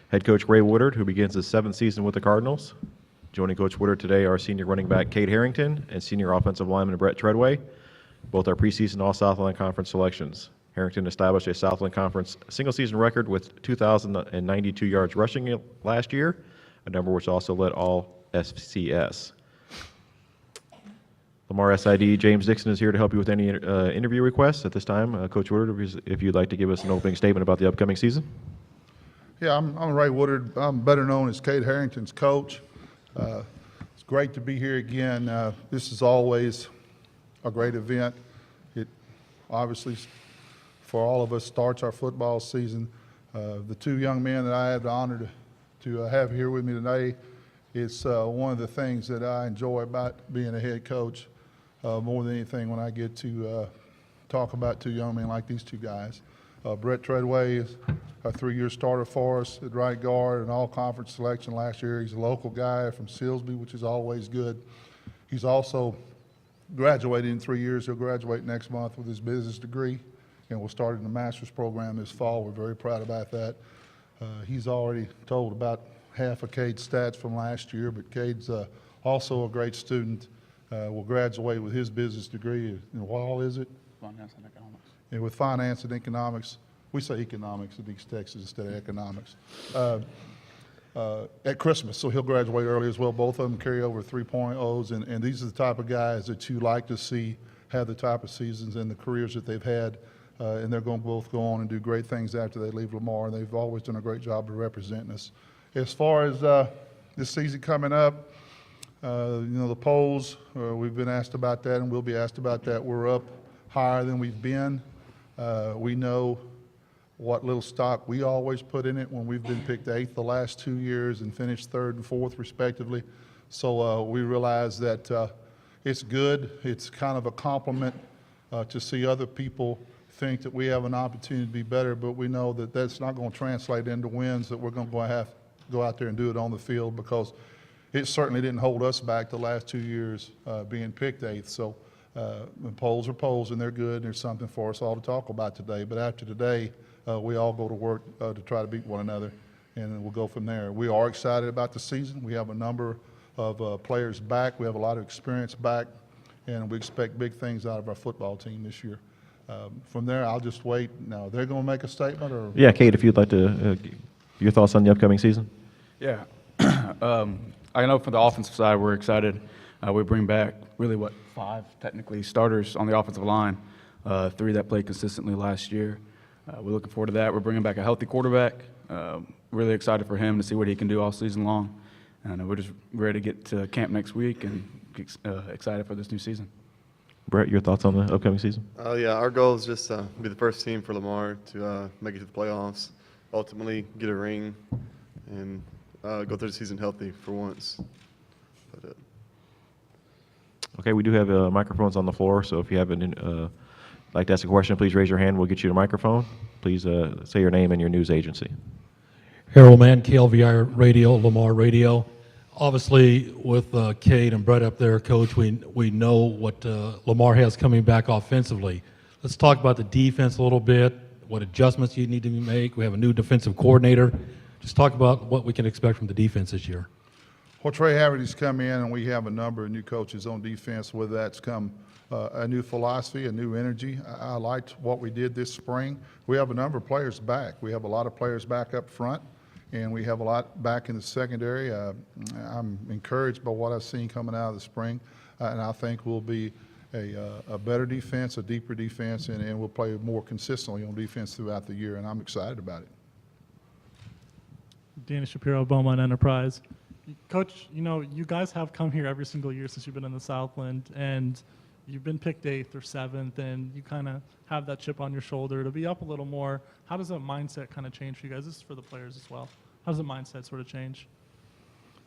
Head coach Ray Woodard, who begins his 7th season with the Cardinals. Joining Coach Woodard today are senior running back Cade Harrington and senior offensive lineman Brett Treadway. Both are preseason All-Southland Conference selections. Harrington established a Southland Conference single-season record with 2,092 yards rushing last year, a number which also led all FCS. Lamar SID James Dixon is here to help you with any interview requests at this time. Coach Woodard, if you'd like to give us an opening statement about the upcoming season. Yeah, I'm Ray Woodard. I'm better known as Cade Harrington's coach. It's great to be here again. This is always a great event. It obviously, for all of us, starts our football season. The two young men that I have the honor to have here with me today, it's one of the things that I enjoy about being a head coach more than anything when I get to talk about two young men like these two guys. Brett Treadway is a 3-year starter for us at right guard, an all-conference selection last year. He's a local guy from Silsbee, which is always good. He's also graduated in 3 years. He'll graduate next month with his business degree, and we'll start in the master's program this fall. We're very proud about that. He's already told about half of Cade's stats from last year, but Cade's also a great student. Will graduate with his business degree. And what all is it? Finance and economics. And with finance and economics, we say economics at East Texas instead of economics. At Christmas, so he'll graduate early as well. Both of them carry over 3.0s, and these are the type of guys that you like to see have the type of seasons and the careers that they've had, and they're going to both go on and do great things after they leave Lamar, and they've always done a great job of representing us. As far as this season coming up, the polls, we've been asked about that, and we'll be asked about that. We're up higher than we've been. We know what little stock we always put in it when we've been picked 8th the last 2 years and finished 3rd and 4th respectively. So we realize that it's good. It's kind of a compliment to see other people think that we have an opportunity to be better, but we know that that's not going to translate into wins, that we're going to have to go out there and do it on the field, because it certainly didn't hold us back the last 2 years being picked 8th. So polls are polls, and they're good, and there's something for us all to talk about today. But after today, we all go to work to try to beat one another, and we'll go from there. We are excited about the season. We have a number of players back. We have a lot of experience back, and we expect big things out of our football team this year. From there, I'll just wait. Now, they're going to make a statement? Or Yeah, Cade, if you'd like to your thoughts on the upcoming season. Yeah. I know from the offensive side, we're excited. We bring back really, 5 technically starters on the offensive line, 3 that played consistently last year. We're looking forward to that. We're bringing back a healthy quarterback. Really excited for him to see what he can do all season long. And we're just ready to get to camp next week and excited for this new season. Brett, your thoughts on the upcoming season? Yeah, our goal is just to be the first team for Lamar to make it to the playoffs, ultimately get a ring, and go through the season healthy for once. But, Okay, we do have microphones on the floor, so if you have like to ask a question, please raise your hand. We'll get you a microphone. Please say your name and your news agency. Harold Mann, KLVR Radio, Lamar Radio. Obviously, with Cade and Brett up there, Coach, we know what Lamar has coming back offensively. Let's talk about the defense a little bit, what adjustments you need to make. We have a new defensive coordinator. Just talk about what we can expect from the defense this year. Well, Trey Haverty's come in, and we have a number of new coaches on defense, whether that's come a new philosophy, a new energy. I liked what we did this spring. We have a number of players back. We have a lot of players back up front, and we have a lot back in the secondary. I'm encouraged by what I've seen coming out of the spring, and I think we'll be a better defense, a deeper defense, and we'll play more consistently on defense throughout the year, and I'm excited about it. Danny Shapiro, Beaumont Enterprise. Coach, you guys have come here every single year since you've been in the Southland, and you've been picked 8th or 7th, and you kind of have that chip on your shoulder to be up a little more. How does that mindset kind of change for you guys? This is for the players as well. How does the mindset sort of change?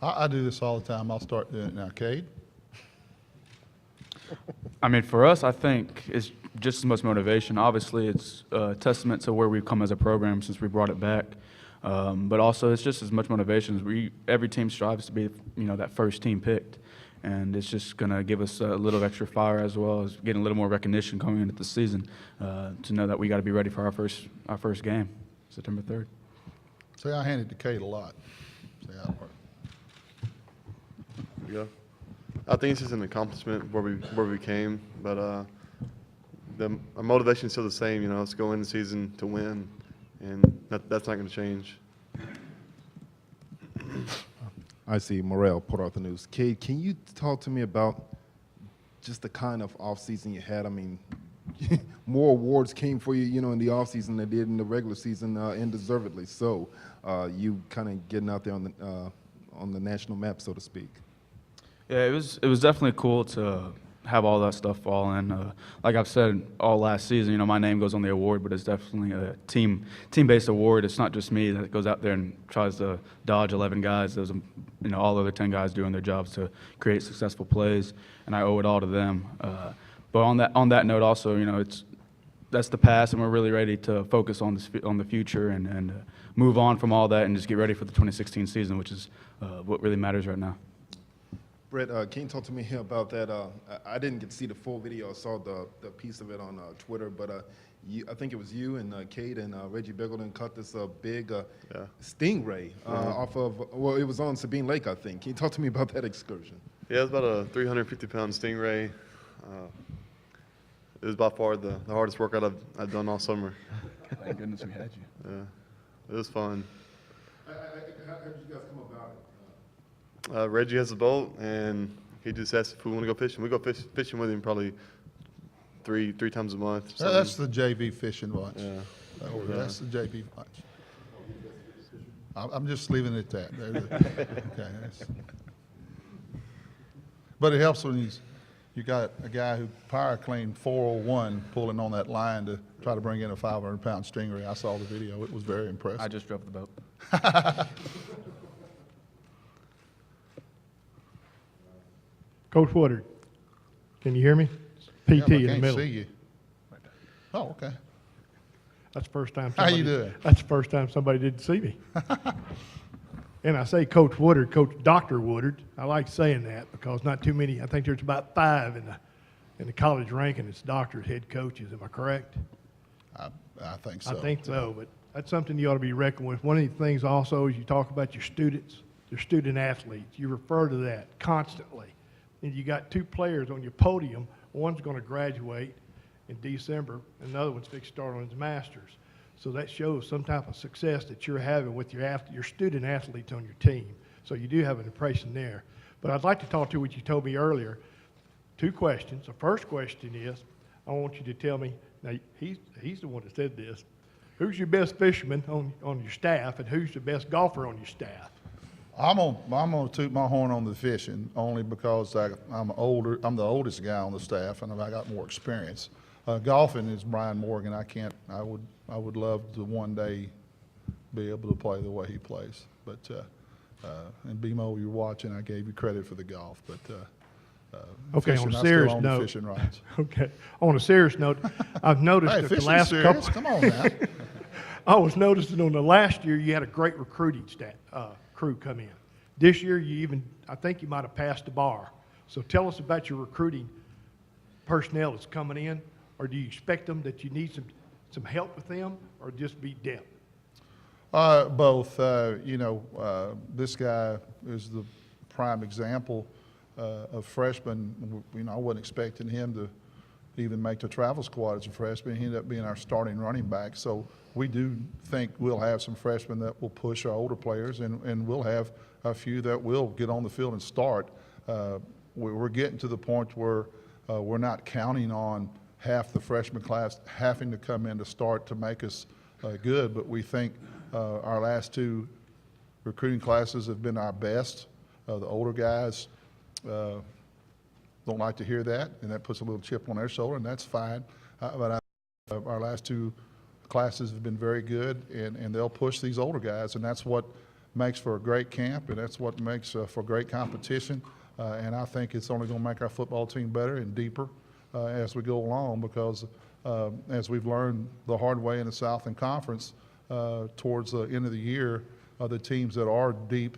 I do this all the time. I'll start doing it now. Cade? I mean, for us, I think it's just as much motivation. Obviously, it's a testament to where we've come as a program since we brought it back. But also, it's just as much motivation as every team strives to be, that first team picked. And it's just going to give us a little extra fire, as well as getting a little more recognition coming into the season, to know that we got to be ready for our first game, September 3rd. See, I handed to Kate a lot. See how it worked. There you go. I think it's just an accomplishment where we came, but our motivation is still the same. You know, let's go in the season to win, and that's not going to change. I see Morrell, Port Arthur News. Cade, can you talk to me about just the kind of offseason you had? I mean, more awards came for you, you know, in the offseason than they did in the regular season, and deservedly so. You kind of getting out there on the national map, so to speak. Yeah, it was definitely cool to have all that stuff fall in. Like I've said all last season, you know, my name goes on the award, but it's definitely a team-based award. It's not just me that goes out there and tries to dodge 11 guys. There's, you know, all the other 10 guys doing their jobs to create successful plays, and I owe it all to them. But on that note, also, you know, that's the past, and we're really ready to focus on the future and move on from all that and just get ready for the 2016 season, which is what really matters right now. Brett, can you talk to me here about that? I didn't get to see the full video. I saw the piece of it on Twitter, but I think it was you and Cade and Reggie Beggleton caught this big stingray off of, well, it was on Sabine Lake, I think. Can you talk to me about that excursion? Yeah, it was about a 350-pound stingray. It was by far the hardest workout I've done all summer. Thank goodness we had you. Yeah, it was fun. How did you guys come about it? Reggie has a boat, and he just asked if we want to go fishing. We go fishing with him probably three times a month. That's the JV fishing bunch. Yeah. That's the JV bunch. I'm just leaving it at that. Okay. But it helps when you got a guy who power cleaned 401 pulling on that line to try to bring in a 500-pound stingray. I saw the video. It was very impressive. I just drove the boat. Coach Woodard, can you hear me? Yeah, PT but I in the can't middle. see you. Oh, okay. That's the first time. How you somebody- doing? That's the first time somebody didn't see me. And I say Coach Woodard, Coach Dr. Woodard. I like saying that because not too many. I think there's about 5 in the college ranking as doctors, head coaches. Am I correct? I think so. I think so, but that's something you ought to be reckoned with. One of the things also is you talk about your students, your student athletes. You refer to that constantly. And you got 2 players on your podium. One's going to graduate in December, and the other one's fixed to start on his master's. So that shows some type of success that you're having with your student athletes on your team. So you do have an impression there. But I'd like to talk to what you told me earlier. 2 questions. The first question is, I want you to tell me, now he's the one that said this, who's your best fisherman on your staff, and who's the best golfer on your staff? I'm gonna toot my horn on the fishing only because I'm the oldest guy on the staff, and I got more experience. Golfing is Brian Morgan. I would love to one day be able to play the way he plays. But and BMO, you're watching. I gave you credit for the golf, but Okay, fishing, on a I serious still own note. the fishing rods. Okay. On a serious note, I've noticed Hey, that the fishing's last serious. couple. Come on now. I was noticing on the last year you had a great recruiting crew come in. This year I think you might have passed the bar. So tell us about your recruiting personnel that's coming in, or do you expect them that you need some help with them, or just be depth? Both. This guy is the prime example of freshman. I wasn't expecting him to even make the travel squad as a freshman. He ended up being our starting running back. So we do think we'll have some freshmen that will push our older players, and we'll have a few that will get on the field and start. We're getting to the point where we're not counting on half the freshman class having to come in to start to make us good, but we think our last 2 recruiting classes have been our best. The older guys don't like to hear that, and that puts a little chip on their shoulder, and that's fine. But our last 2 classes have been very good, and they'll push these older guys, and that's what makes for a great camp, and that's what makes for great competition. And I think it's only going to make our football team better and deeper as we go along, because as we've learned the hard way in the Southland Conference, towards the end of the year, the teams that are deep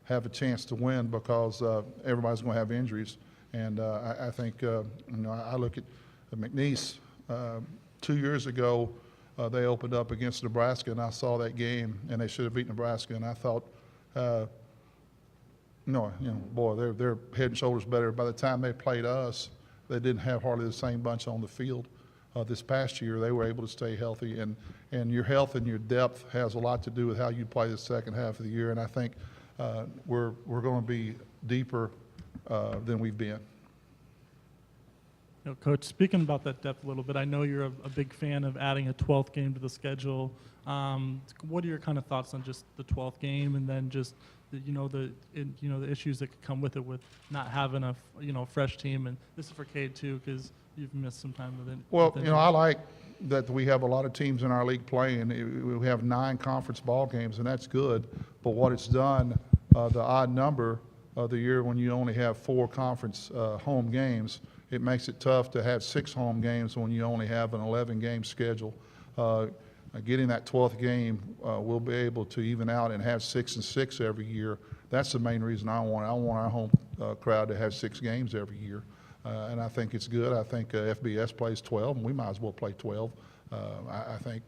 have a chance to win because everybody's going to have injuries. And I think, I look at McNeese 2 years ago, they opened up against Nebraska, and I saw that game, and they should have beat Nebraska, and I thought, no, boy, they're head and shoulders better. By the time they played us, they didn't have hardly the same bunch on the field. This past year, they were able to stay healthy, and your health and your depth has a lot to do with how you play the second half of the year. And I think we're going to be deeper than we've been. Coach, speaking about that depth a little bit, I know you're a big fan of adding a 12th game to the schedule. What are your kind of thoughts on just the 12th game, and then just the issues that could come with it, with not having a fresh team? And this is for Cade too, because you've missed some time with it. Well, I like that we have a lot of teams in our league playing. We have 9 conference ball games, and that's good. But what it's done, the odd number of the year when you only have 4 conference home games, it makes it tough to have 6 home games when you only have an 11-game schedule. Getting that 12th game, we'll be able to even out and have 6 and 6 every year. That's the main reason I want it. I want our home crowd to have 6 games every year. And I think it's good. I think FBS plays 12, and we might as well play 12. I think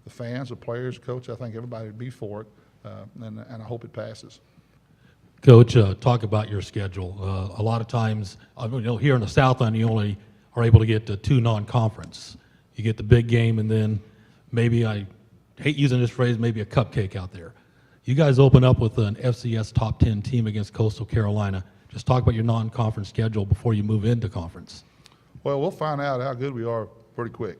the fans, the players, coach, I think everybody would be for it, and I hope it passes. Coach, talk about your schedule. A lot of times, here in the Southland, you only are able to get to 2 non-conference. You get the big game, and then maybe, I hate using this phrase, maybe a cupcake out there. You guys open up with an FCS top 10 team against Coastal Carolina. Just talk about your non-conference schedule before you move into conference. Well, we'll find out how good we are pretty quick.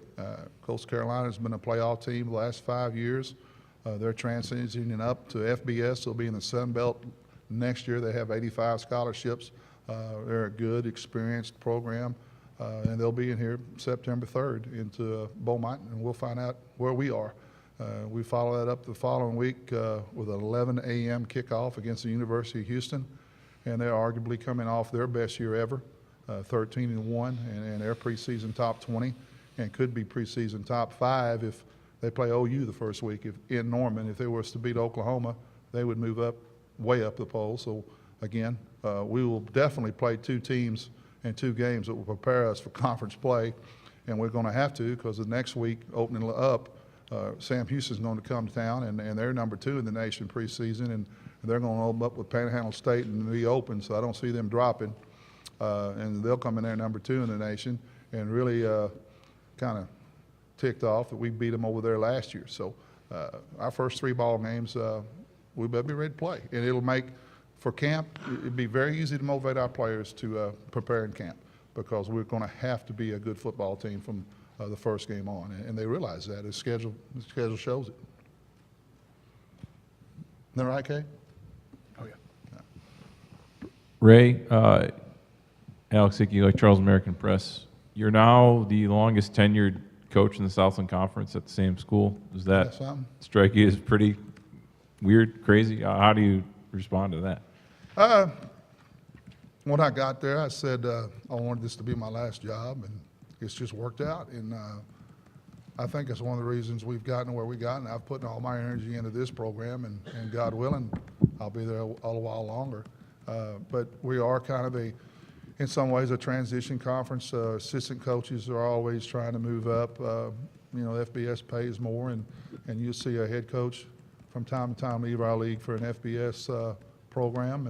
Coastal Carolina has been a playoff team the last 5 years. They're transitioning up to FBS. They'll be in the Sun Belt next year. They have 85 scholarships. They're a good, experienced program, and they'll be in here September 3rd into Beaumont, and we'll find out where we are. We follow that up the following week with an 11 a.m. kickoff against the University of Houston, and they're arguably coming off their best year ever, 13-1, and they're preseason top 20, and could be preseason top 5 if they play OU the first week in Norman. If they were to beat Oklahoma, they would move up, way up the poll. So again, we will definitely play 2 teams and 2 games that will prepare us for conference play, and we're going to have to, because the next week opening up, Sam Houston's going to come to town, and they're number 2 in the nation preseason, and they're going to open up with Panhandle State and be open, so I don't see them dropping. And they'll come in there number 2 in the nation, and really kind of ticked off that we beat them over there last year. So our first 3 ball games, we better be ready to play, and it'll make, for camp, it'd be very easy to motivate our players to prepare in camp, because we're going to have to be a good football team from the first game on, and they realize that. The schedule shows it. Isn't that right, Kay? Oh, yeah. Ray, Alex Hickey, like Charles American Press, you're now the longest tenured coach in the Southland Conference at the same school. Does that strike you as pretty weird, crazy? How do you respond to that? When I got there, I said I wanted this to be my last job, and it's just worked out. And I think it's one of the reasons we've gotten where we've gotten. I've put all my energy into this program, and God willing, I'll be there a while longer. But we are kind of in some ways, a transition conference. Assistant coaches are always trying to move up. FBS pays more, and you'll see a head coach from time to time leave our league for an FBS program,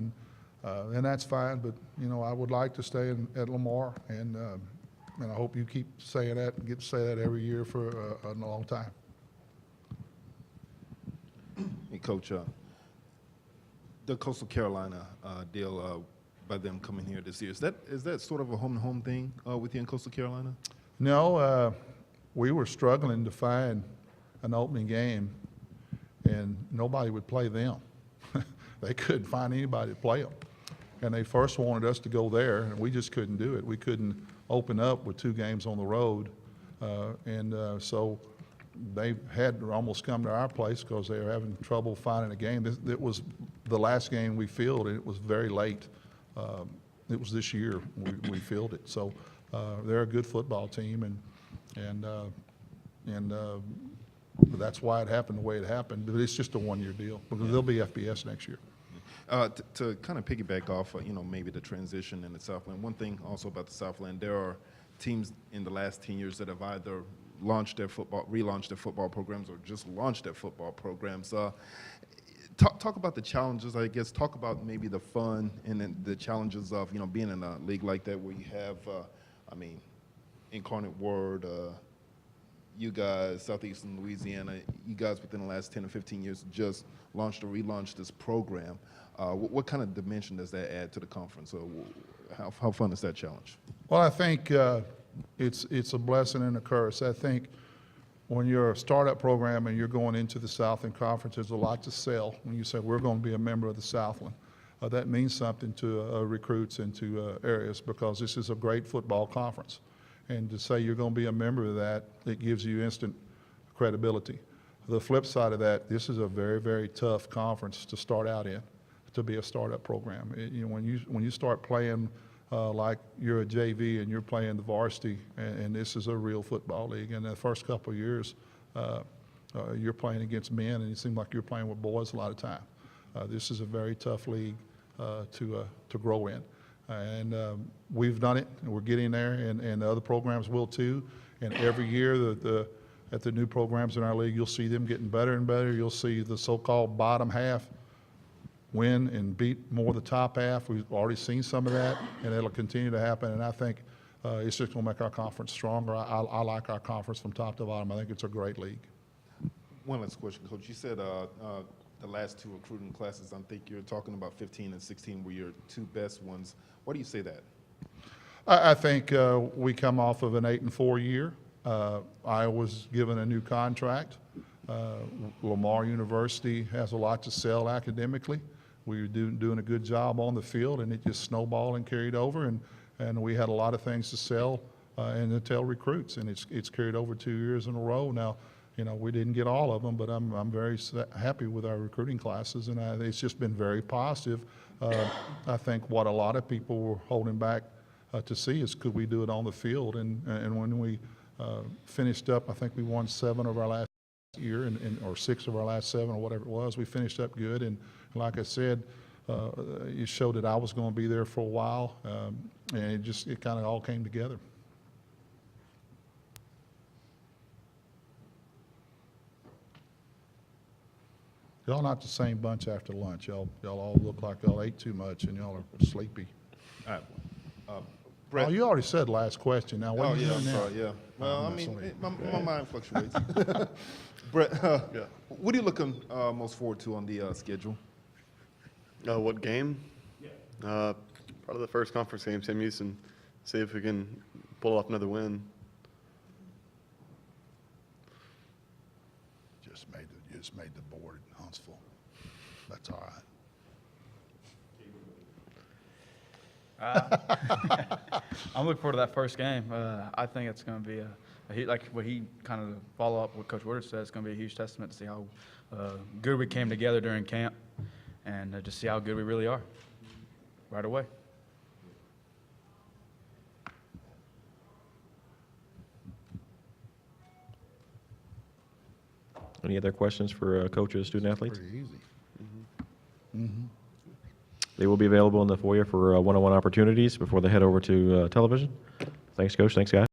and that's fine. But I would like to stay at Lamar, and I hope you keep saying that and get to say that every year for a long time. Hey, Coach, the Coastal Carolina deal, by them coming here this year, is that sort of a home-to-home thing with you in Coastal Carolina? No, we were struggling to find an opening game, and nobody would play them. They couldn't find anybody to play them. And they first wanted us to go there, and we just couldn't do it. We couldn't open up with 2 games on the road. So they had to almost come to our place because they were having trouble finding a game. It was the last game we filled, and it was very late. It was this year we filled it. So they're a good football team, and that's why it happened the way it happened. But it's just a 1-year deal, because they'll be FBS next year. To kind of piggyback off, maybe the transition in the Southland. One thing also about the Southland, there are teams in the last 10 years that have either relaunch their football programs, or just launch their football programs. Talk about the challenges, I guess. Talk about maybe the fun and then the challenges of being in a league like that where you have, Incarnate Word, you guys, Southeastern Louisiana, you guys within the last 10 or 15 years just launched or relaunched this program. What kind of dimension does that add to the conference? How fun is that challenge? Well, I think it's a blessing and a curse. I think when you're a startup program and you're going into the Southland Conference, there's a lot to sell. When you say we're going to be a member of the Southland, that means something to recruits and to areas, because this is a great football conference. And to say you're going to be a member of that, it gives you instant credibility. The flip side of that, this is a very, very tough conference to start out in, to be a startup program. When you start playing like you're a JV and you're playing the varsity, and this is a real football league. And the first couple of years, you're playing against men, and it seems like you're playing with boys a lot of time. This is a very tough league to grow in. And we've done it, and we're getting there, and the other programs will too. And every year at the new programs in our league, you'll see them getting better and better. You'll see the so-called bottom half win and beat more of the top half. We've already seen some of that, and it'll continue to happen. And I think it's just going to make our conference stronger. I like our conference from top to bottom. I think it's a great league. One last question, Coach. You said the last two recruiting classes, I think you're talking about 15 and 16 were your two best ones. Why do you say that? I think we come off of an 8-4 year. I was given a new contract. Lamar University has a lot to sell academically. We were doing a good job on the field, and it just snowballed and carried over, and we had a lot of things to sell and to tell recruits, and it's carried over 2 years in a row. Now, we didn't get all of them, but I'm very happy with our recruiting classes, and it's just been very positive. I think what a lot of people were holding back to see is, could we do it on the field? And when we finished up, I think we won 7 of our last year, or 6 of our last 7, or whatever it was. We finished up good, and like I said, it showed that I was going to be there for a while, and it kind of all came together. Y'all not the same bunch after lunch. Y'all all look like y'all ate too much, and y'all are sleepy. All right. Brett. Oh, you already said last question. Now, what are you doing now? Sorry, yeah. Well, my mind fluctuates. Brett, what are you looking most forward to on the schedule? What game? Yeah. Probably the first conference game, Sam Houston. See if we can pull off another win. Just made the board in Huntsville. That's all right. I'm looking forward to that first game. I think it's going to be like what he kind of follow up what Coach Woodard said. It's going to be a huge testament to see how good we came together during camp, and just see how good we really are right away. Any other questions for coaches, student athletes? Pretty easy. Mm-hmm. They will be available in the foyer for one-on-one opportunities before they head over to television. Thanks, Coach. Thanks, guys.